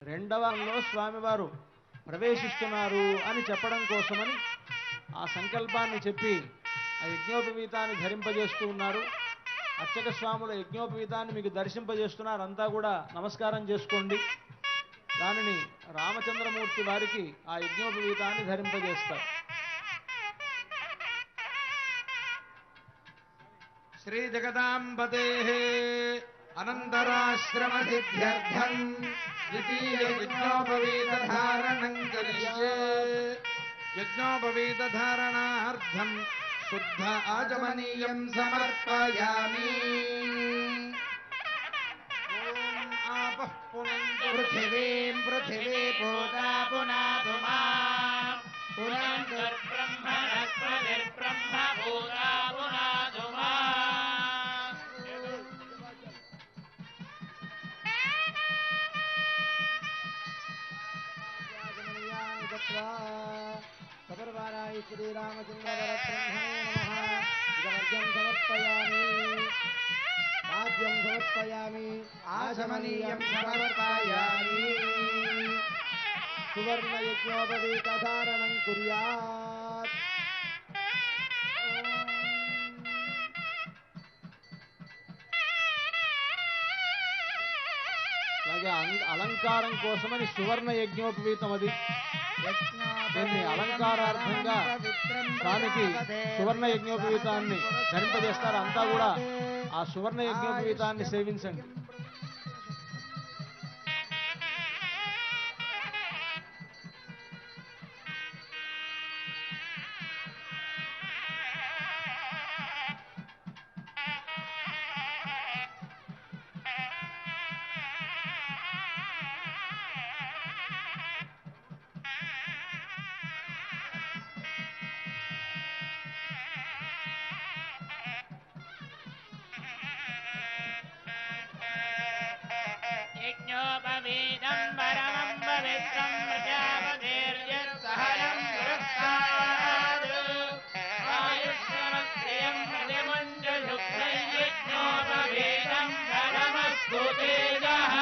రెండవలో స్వామివారు ప్రవేశిస్తున్నారు అని చెప్పడం కోసమని ఆ సంకల్పాన్ని చెప్పి ఆ యజ్ఞోపవీతాన్ని ధరింపజేస్తూ ఉన్నారు. అర్చక స్వాముల యజ్ఞోపవీతాన్ని మీకు దర్శింపజేస్తున్నారు. అంతా కూడా నమస్కారం చేసుకోండి. దానిని రామచంద్రమూర్తి వారికి ఆ యజ్ఞోపవీతాన్ని ధరింపజేస్తారు. శ్రీ జగదాంబదేః అనంతరాశ్రమ సిద్ధ్యర్థం ద్వితీయ యజ్ఞోపవీతధారణం కరిష్యే. యజ్ఞోపవీతధారణార్థం శుద్ధ ఆచమనీయం సమర్పయామి. ఓం ఆపః పునంతు పృథివీం పృథివీ పూతా పునాతు మాం పునంతుర్బ్రహ్మణస్పతిర్బ్రహ్మ భూతా పునాతు మాం. సపర్వారాయ శ్రీరామచంద్రవరబ్రహ్మణే నమః. ఇదమర్ఘ్యం సమర్పయామి, పాద్యం సమర్పయామి, ఆచమనీయం సమర్పయామి. సువర్ణ యజ్ఞోపవీతధారణం కుర్యాత్. అలాగే అలంకారం కోసమని సువర్ణ యజ్ఞోపవీతం అది. దీన్ని అలంకారార్థంగా స్వామికి సువర్ణ యజ్ఞోపవీతాన్ని ధరింపజేస్తారు. అంతా కూడా ఆ సువర్ణ యజ్ఞోపవీతాన్ని సేవించండి. యజ్ఞోపవీతం పరమం పవిత్రం ప్రజాపతిర్యత్సహనం పురస్కారాద్ ఆయుష్యమత్రియం ప్రతిముంజశుద్ధై యజ్ఞోపవీతం పరమస్తు తేజః.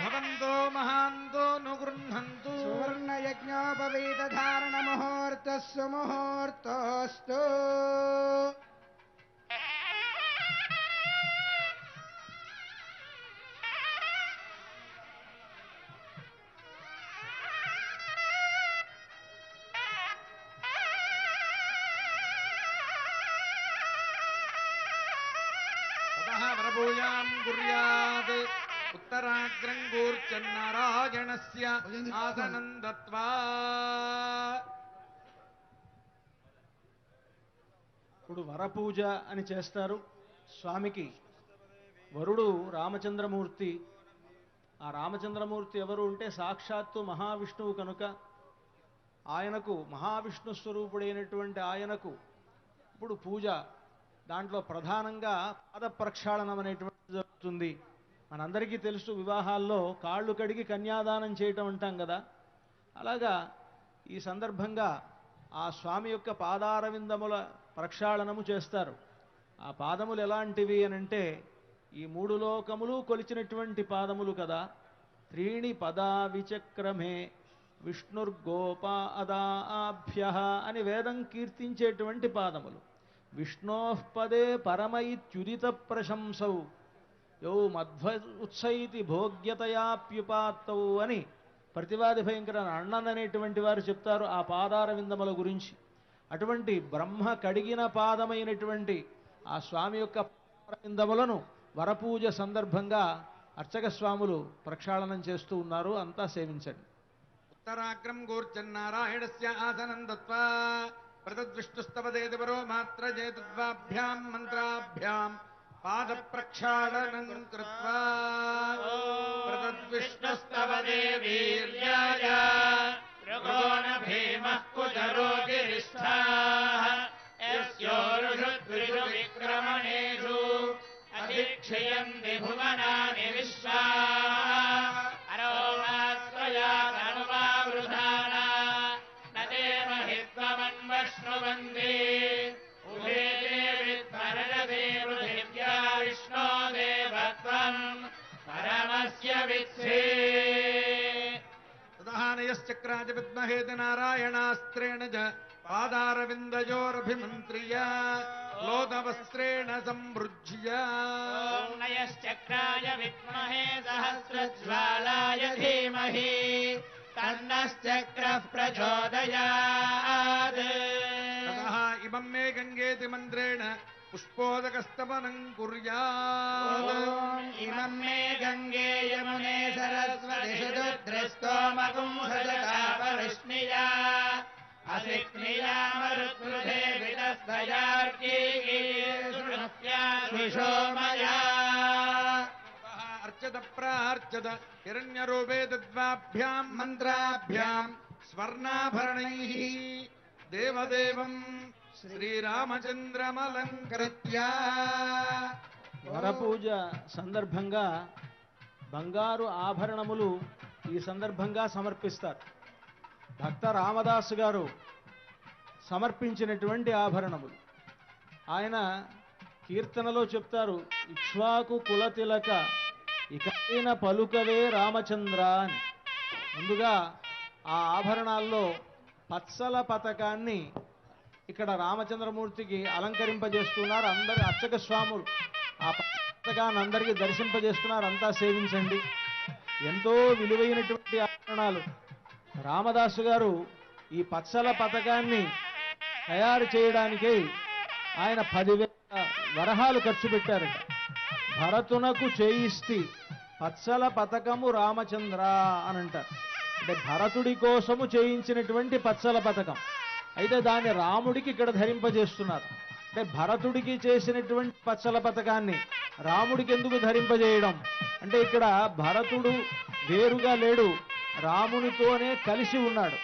భవంతో మహాంతో నుగృహంతు. సువర్ణ యజ్ఞోపవీతధారణ ముహూర్తస్సు ముహూర్తోస్తు. వరపూజాం కుర్యాత్. ఉత్తరాగ్రం కూర్చన్నారాయణస్య ఆసనం దత్వా. ఇప్పుడు వరపూజ అని చేస్తారు. స్వామికి వరుడు రామచంద్రమూర్తి. ఆ రామచంద్రమూర్తి ఎవరు అంటే సాక్షాత్తు మహావిష్ణువు కనుక ఆయనకు మహావిష్ణు స్వరూపుడైనటువంటి ఆయనకు ఇప్పుడు పూజ దాంట్లో ప్రధానంగా పాద ప్రక్షాళనం అనేటువంటిది జరుగుతుంది. మనందరికీ తెలుసు, వివాహాల్లో కాళ్ళు కడిగి కన్యాదానం చేయటం అంటాం కదా. అలాగా ఈ సందర్భంగా ఆ స్వామి యొక్క పాదారవిందముల ప్రక్షాళనము చేస్తారు. ఆ పాదములు ఎలాంటివి అనంటే ఈ మూడు లోకములు కొలిచినటువంటి పాదములు కదా. త్రీణి పదా విచక్రమే విష్ణుర్గోపాదాభ్యః అని వేదం కీర్తించేటువంటి పాదములు. విష్ణోః పదే పరమైత్యుదిత ప్రశంసౌ యౌ మధ్వ ఉత్సైతి భోగ్యతయాప్యుపాత్తౌ అని ప్రతివాది భయంకర అన్నన్ అనేటువంటి వారు చెప్తారు ఆ పాదార విందముల గురించి. అటువంటి బ్రహ్మ కడిగిన పాదమైనటువంటి ఆ స్వామి యొక్క పాదారవిందములను వరపూజ సందర్భంగా అర్చక స్వాములు ప్రక్షాళనం చేస్తూ ఉన్నారు. అంతా సేవించండి. ఉత్తరాగ్రం కూర్చన్నారాయణస్య ఆసనం దత్వా ప్రతద్విష్ణుస్తవదేతి పరో మాత్ర చేతుద్వాభ్యాం మంత్రాభ్యాం పాద ప్రక్షాళనం కృత్వా. ప్రతద్విష్ణుస్తవదే వీర్యాయ రుగోణ భీమః కుజరోగిరిష్ఠాః యస్యోరుషుద్విషు విక్రమణేషు అధిక్షయంతి భువనాని విశ్వాః. అరోమాత్రయా తనువావృధానా నదేమహిత్వమన్వశ్నువందే ఉభే దేవి త్వరజదే పృథివ్యా విశ్వ वित्से तदहानयश्चक्राज विद्महेति नारायणास्त्रेण च पादारविन्दयोरभिमन्त्र्य लोदवस्त्रेण सम्भृज्य ॐ नयश्चक्राय विद्महे सहस्रज्वालाय धीमहि तन्नश्चक्रः प्रचोदयात् ततः इमं मे गङ्गेति मन्त्रेण पुष्पोदकस्तवनं कुर्यात् इमं मे गङ्गे यमुने सरस्वति दृष्टोमपुंसजतापवृष्णिया असिक्निया मरुत्कृधे विदस्तयार्कीर्षो मया अर्चत प्रार्चत हिरण्यरूपे तद्वाभ्यां मन्त्राभ्यां स्वर्णाभरणैः देवदेवं శ్రీరామచంద్రమలంకృత్య వరపూజ సందర్భంగా బంగారు ఆభరణములు ఈ సందర్భంగా సమర్పిస్తారు. భక్త రామదాసు గారు సమర్పించినటువంటి ఆభరణములు ఆయన కీర్తనలో చెప్తారు, ఇక్ష్వాకు కులతిలక ఇకైన పలుకవే రామచంద్ర అని. ముందుగా ఆ ఆభరణాల్లో పచ్చల పతకాన్ని ఇక్కడ రామచంద్రమూర్తికి అలంకరింపజేస్తున్నారు. అందరు అర్చక స్వాములు ఆ పతకాన్ని అందరికీ దర్శింపజేస్తున్నారు. అంతా సేవించండి. ఎంతో విలువైనటువంటి ఆభరణాలు. రామదాసు గారు ఈ పచ్చల పతకాన్ని తయారు చేయడానికై ఆయన 10,000 వరహాలు ఖర్చు పెట్టారట. భరతునకు చేయిస్తి పచ్చల పతకము రామచంద్ర అని అంటారు. అంటే భరతుడి కోసము చేయించినటువంటి పచ్చల పతకం. అయితే దాన్ని రాముడికి ఇక్కడ ధరింపజేస్తున్నారు. అంటే భరతుడికి చేసినటువంటి పచ్చల పతకాన్ని రాముడికి ఎందుకు ధరింపజేయడం అంటే ఇక్కడ భరతుడు వేరుగా లేడు, రామునితోనే కలిసి ఉన్నాడు.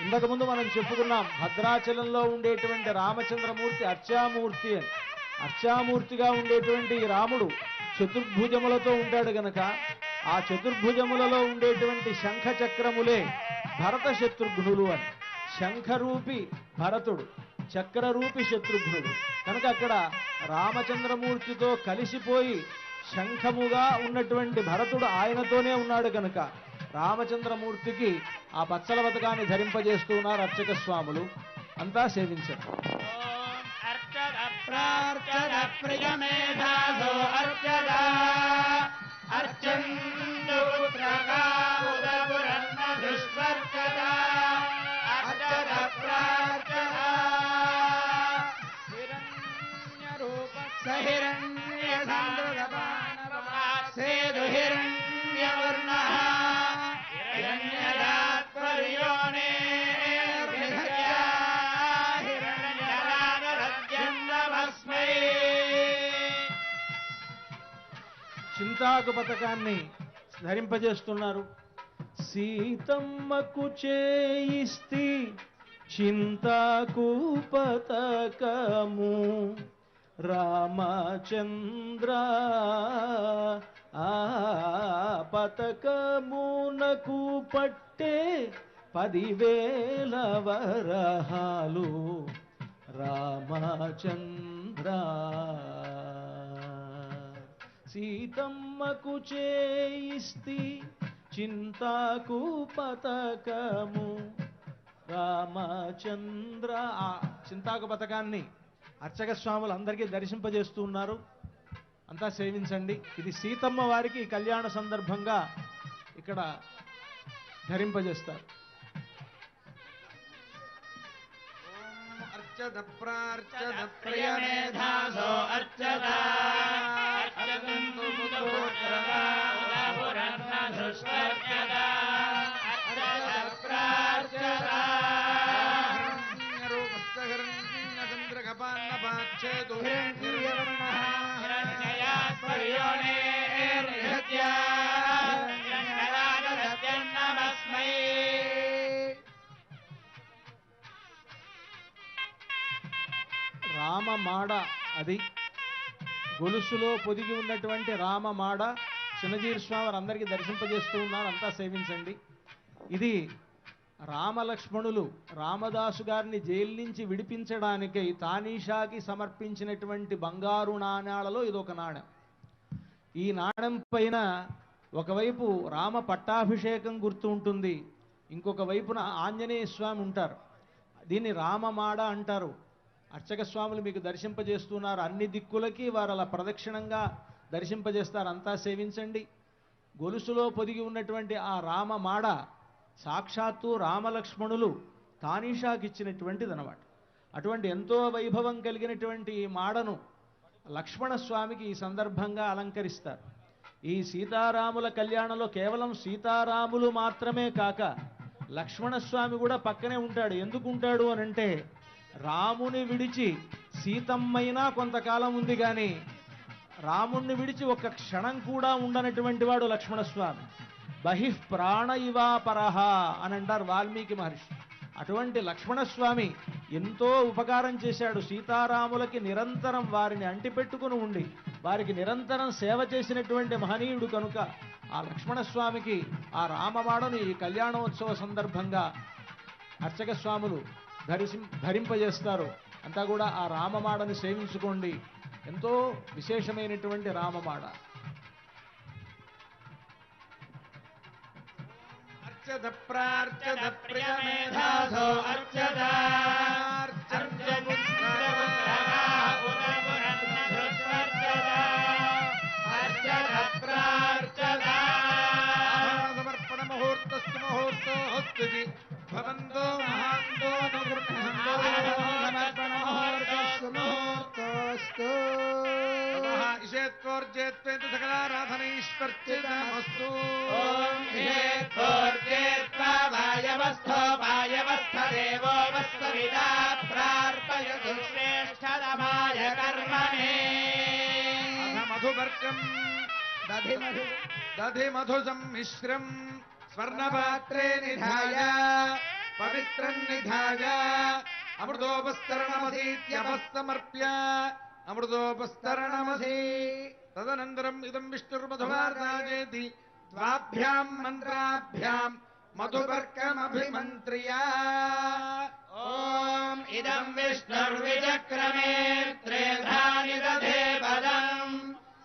ఇంతకుముందు మనం చెప్పుకున్నాం, భద్రాచలంలో ఉండేటువంటి రామచంద్రమూర్తి అర్చామూర్తి అని. అర్చామూర్తిగా ఉండేటువంటి రాముడు చతుర్భుజములతో ఉంటాడు గనక ఆ చతుర్భుజములలో ఉండేటువంటి శంఖ చక్రములే భరత శత్రుఘ్నులు అని. శంఖరూపి భరతుడు, చక్రరూపి శత్రుఘ్నుడు కనుక అక్కడ రామచంద్రమూర్తితో కలిసిపోయి శంఖముగా ఉన్నటువంటి భరతుడు ఆయనతోనే ఉన్నాడు కనుక రామచంద్రమూర్తికి ఆ పచ్చల పతకాన్ని ధరింపజేస్తున్నారు అర్చక స్వాములు. అంతా సేవించారు. ప్రార్చద ప్రియమేధాసో అర్చద అర్చందు పుత్రకా ఉదపురన్న దుష్వర్చద అర్చద ప్రార్చద హిరణ్యరూప సహిరణ్య సేదు హిరణ్యవర్ణః హిరణ్యరాత్పర్యోనే చింతాకు పతకాన్ని ధరింపజేస్తున్నారు. సీతమ్మకు చేయిస్తి చింతాకు పతకము రామచంద్ర ఆ పతకమునకు పట్టే 10,000 వరహాలు రామచంద్ర. సీతమ్మకు చేయిస్తి చింతాకు పతకము రామచంద్ర. ఆ చింతాకు పతకాన్ని అర్చక స్వాములు అందరికీ దర్శింపజేస్తున్నారు. అంతా సేవించండి. ఇది సీతమ్మ వారికి కళ్యాణ సందర్భంగా ఇక్కడ ధరింపజేస్తారు. अर्चद प्रार्चद प्रियमेधासो अर्चद अर्चन्तु पुत्रका उदपुरन्न दुष्वर्चद अर्चद प्रार्चद हिरण्यरूपस्य हिरण्यचन्द्रकपान्नपाच्छेतु हिरण्यवर्णः हिरण्ययात्पर्योणे निहत्य हिरण्यराजसत्यन्नमस्मै. రామమాడ, అది గొలుసులో పొదిగి ఉన్నటువంటి రామమాడ చిన్నజీరి స్వామి వారు అందరికీ దర్శింపజేస్తూ ఉన్నారు. అంతా సేవించండి. ఇది రామలక్ష్మణులు రామదాసు గారిని జైలు నుంచి విడిపించడానికై తానీషాకి సమర్పించినటువంటి బంగారు నాణ్యాలలో ఇదొక నాణ్యం. ఈ నాణ్యం పైన ఒకవైపు రామ పట్టాభిషేకం గుర్తు ఉంటుంది, ఇంకొక వైపున ఆంజనేయ స్వామి ఉంటారు. దీన్ని రామమాడ అంటారు. అర్చక స్వాములు మీకు దర్శింపజేస్తున్నారు, అన్ని దిక్కులకి వారు అలా ప్రదక్షిణంగా దర్శింపజేస్తారు. అంతా సేవించండి. గొలుసులో పొదిగి ఉన్నటువంటి ఆ రామమాడ సాక్షాత్తు రామలక్ష్మణులు తానీషాకి ఇచ్చినటువంటిది అన్నమాట. అటువంటి ఎంతో వైభవం కలిగినటువంటి ఈ మాడను లక్ష్మణస్వామికి ఈ సందర్భంగా అలంకరిస్తారు. ఈ సీతారాముల కళ్యాణంలో కేవలం సీతారాములు మాత్రమే కాక లక్ష్మణస్వామి కూడా పక్కనే ఉంటాడు. ఎందుకు ఉంటాడు అనంటే, రాముని విడిచి సీతమ్మైనా కొంతకాలం ఉంది, కానీ రాముణ్ణి విడిచి ఒక్క క్షణం కూడా ఉండనటువంటి వాడు లక్ష్మణస్వామి. బహిః ప్రాణ ఇవాపరహ అని అంటారు వాల్మీకి మహర్షి. అటువంటి లక్ష్మణస్వామి ఎంతో ఉపకారం చేశాడు. సీతారాములకి నిరంతరం వారిని అంటిపెట్టుకుని ఉండి వారికి నిరంతరం సేవ చేసినటువంటి మహనీయుడు కనుక ఆ లక్ష్మణస్వామికి ఆ రామమాడను ఈ కళ్యాణోత్సవ సందర్భంగా అర్చక స్వాములు ధరింపజేస్తారు. అంతా కూడా ఆ రామమాడని సేవించుకోండి. ఎంతో విశేషమైనటువంటి రామమాడ. అర్చద ప్రార్చద ప్రియమేధాసో అర్చద సమర్పణ ముహూర్తస్తు ముహూర్తోస్తుతి భవంతో మహాంతో ఇషేత్కోర్జేత్వేత సకలారాధనైశ్వర్చితమస్తు. శ్రేష్ఠదమాయ కర్మణే మధువర్గం దధి మధు సమ్మిశ్రం స్వర్ణపాత్రే నిధాయ పవిత్రం నిధాయ అమృతోపస్తరణమధీత్యపస్తమర్ప్య అమృతోపస్తరణమధీ. తదనంతరం ఇదం విష్ణుర్మధువార్దాజేతి ద్వాభ్యాం మంత్రాభ్యాం మధువర్గమభిమంత్ర్య. ఓం ఇదం విష్ణుర్విచక్రమే త్రేధాని దధే పదం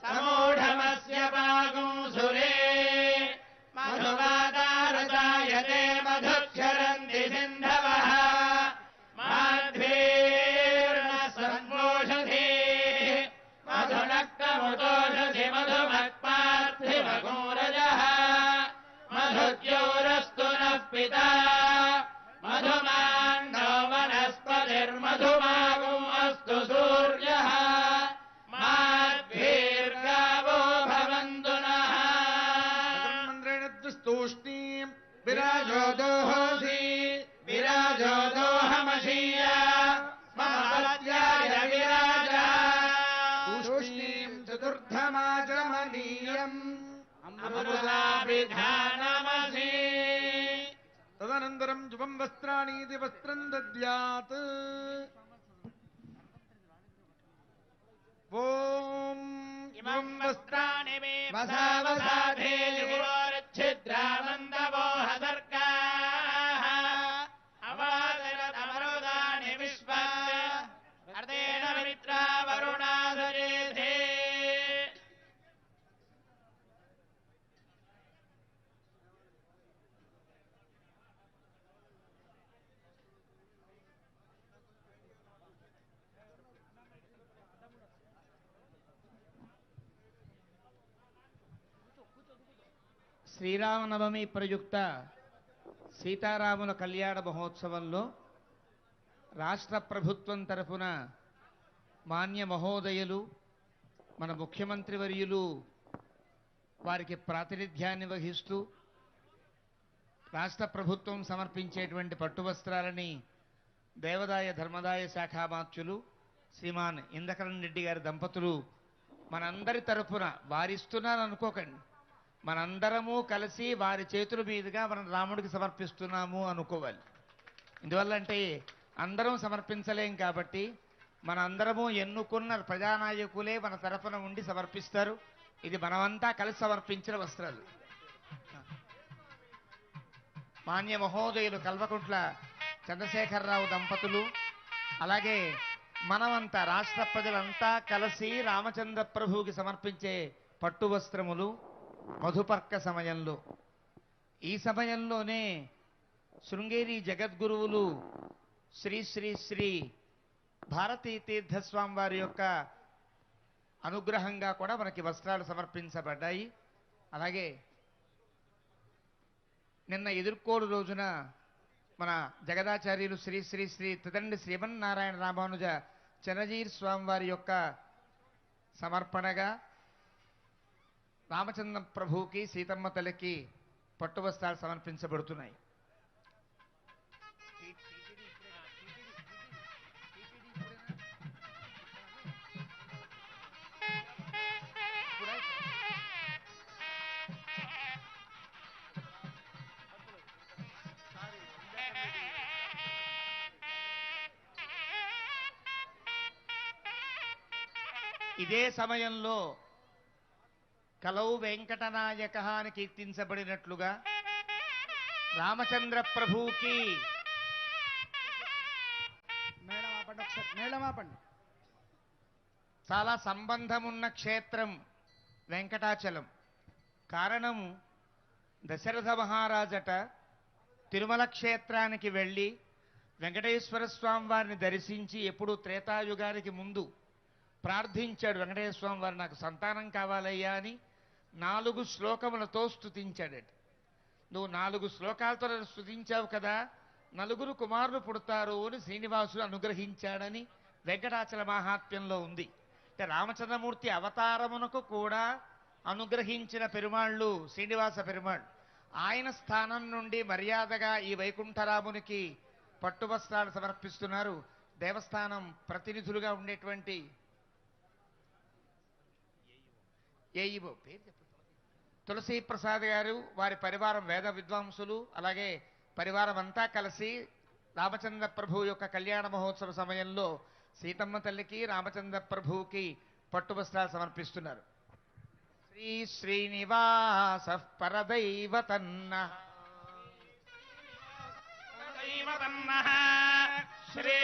సమూఢమస్య పాగుంసురే మధువాదారజాయతే మధుక్షరంతి సింధవః మాధ్వీర్ణ సంపోషధి మధునక్తముతోషధి మధుమత్పార్థివగోరజః మధుద్యోరస్తు నః పితా మధుమాన్నో వనస్పతిర్మధుమాగం అస్తు సూర్యః మాద్భీర్గావో భవంతు నః. తూష్ణీం విరాజో దోహోసి విరాజో దోహమశీయ మమ పత్యాయ విరాజా తూష్ణీం చతుర్థమాచమనీయం అమృతాభిధానమసి. తదనంతరం జువం వస్త్రాణీతి వస్త్రం దద్యాత్. ఓం ఇమం వస్త్రాణి మే వసావసాధే ఛిద్రానందవో హదర్గాః అవాదరమరుదాని విశ్వ అర్ధేన మిత్రా వరుణాదరేధే. శ్రీరామనవమి ప్రయుక్త సీతారాముల కళ్యాణ మహోత్సవంలో రాష్ట్ర ప్రభుత్వం తరఫున మాన్య మహోదయులు మన ముఖ్యమంత్రి వర్యులు వారికి ప్రాతినిధ్యాన్ని వహిస్తూ రాష్ట్ర ప్రభుత్వం సమర్పించేటువంటి పట్టు వస్త్రాలని దేవాదాయ ధర్మదాయ శాఖామాత్యులు శ్రీమాన్ ఇంద్రకరణ్ రెడ్డి గారి దంపతులు మనందరి తరఫున వారిస్తున్నారని అనుకోకండి, మనందరము కలిసి వారి చేతుల మీదుగా మనం రాముడికి సమర్పిస్తున్నాము అనుకోవాలి. ఎందువల్లంటే అందరం సమర్పించలేం కాబట్టి మనందరము ఎన్నుకున్న ప్రజానాయకులే మన తరఫున ఉండి సమర్పిస్తారు. ఇది మనమంతా కలిసి సమర్పించిన వస్త్రాలు. మాన్య మహోదయులు కల్వకుంట్ల చంద్రశేఖరరావు దంపతులు, అలాగే మనమంతా రాష్ట్ర ప్రజలంతా కలిసి రామచంద్ర ప్రభువుకి సమర్పించే పట్టు వస్త్రములు మధుపర్క సమయంలో. ఈ సమయంలోనే శృంగేరి జగద్గురువులు శ్రీ శ్రీ శ్రీ భారతీ తీర్థస్వామి వారి యొక్క అనుగ్రహంగా కూడా మనకి వస్త్రాలు సమర్పించబడ్డాయి. అలాగే నిన్న ఎదుర్కోడు రోజున మన జగదాచార్యులు శ్రీ శ్రీ శ్రీ త్రిదండి శ్రీమన్నారాయణ రామానుజ చనజీర్ స్వామి వారి యొక్క సమర్పణగా రామచంద్ర ప్రభువుకి సీతమ్మ తల్లికి పట్టు వస్త్రాలు సమర్పించబడుతున్నాయి. ఇదే సమయంలో కలౌ వెంకటనాయక అని కీర్తించబడినట్లుగా రామచంద్ర ప్రభువుకి మేళమాపండి చాలా సంబంధమున్న క్షేత్రం వెంకటాచలం. కారణము దశరథ మహారాజట తిరుమల క్షేత్రానికి వెళ్ళి వెంకటేశ్వర స్వామి వారిని దర్శించి ఎప్పుడు త్రేతాయుగానికి ముందు ప్రార్థించాడు. వెంకటేశ్వర స్వామి వారు నాకు సంతానం కావాలయ్యా అని 4 శ్లోకములతో స్తుతించాడట. నువ్వు 4 శ్లోకాలతో నన్ను స్తుతించావు కదా, 4 కుమారులు పుడతారు అని శ్రీనివాసుడు అనుగ్రహించాడని వెంకటాచల మహాత్మ్యంలో ఉంది. అంటే రామచంద్రమూర్తి అవతారమునకు కూడా అనుగ్రహించిన పెరుమాళ్ళు శ్రీనివాస పెరుమాళ్ళు. ఆయన స్థానం నుండి మర్యాదగా ఈ వైకుంఠరామునికి పట్టు వస్త్రాలు సమర్పిస్తున్నారు. దేవస్థానం ప్రతినిధులుగా ఉండేటువంటి ఏఈఓ పేరు చెప్పండి, తులసీ ప్రసాద్ గారు, వారి పరివారం వేద విద్వాంసులు, అలాగే పరివారం అంతా కలిసి రామచంద్ర ప్రభు యొక్క కళ్యాణ మహోత్సవ సమయంలో సీతమ్మ తల్లికి రామచంద్ర ప్రభువుకి పట్టు వస్త్రాలు సమర్పిస్తున్నారు. శ్రీ శ్రీనివాస పరదైవతన్నః శ్రీ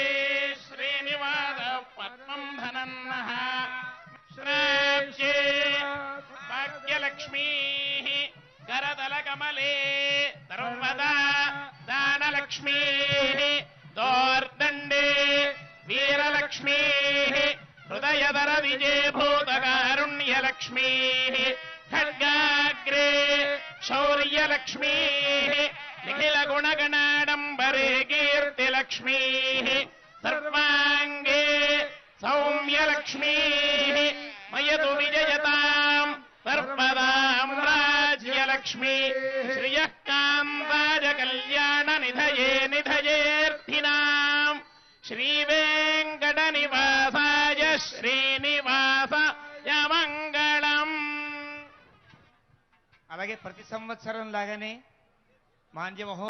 శ్రీనివాస పద్మం ధనన్నః శ్రీ భాగ్యలక్ష్మీ కరతల కమలే సర్వదా దానలక్ష్మీ దోర్దండే వీరలక్ష్మీ హృదయధర విజయభూతకారుణ్యలక్ష్మీ ఖడ్గాగ్రే శౌర్యలక్ష్మీ నిఖిల గుణగణాడంబరే కీర్తిలక్ష్మీ సర్వాంగే సౌమ్యలక్ష్మీ మయతు విజయతాం సర్వదాం రాజ్యలక్ష్మీ శ్రియః కాంతాయ కళ్యాణ నిధయే నిధయేర్థినాం శ్రీవేంకట నివాసాయ శ్రీనివాసాయ మంగళం. అలాగే ప్రతి సంవత్సరం లాగానే మాంద్య మహో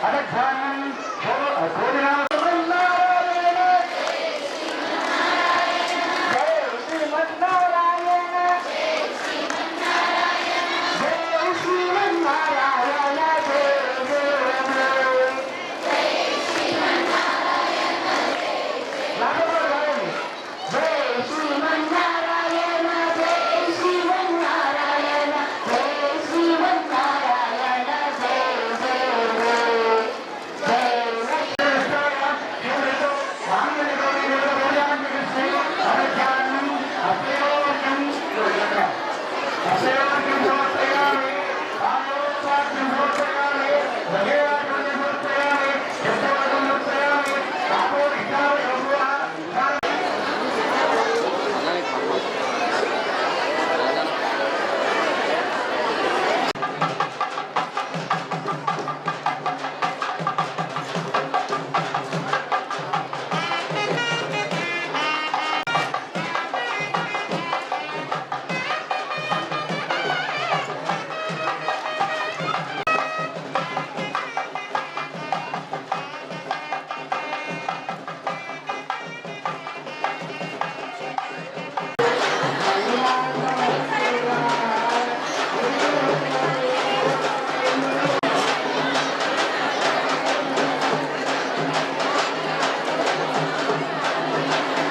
అలెగ్జాండర్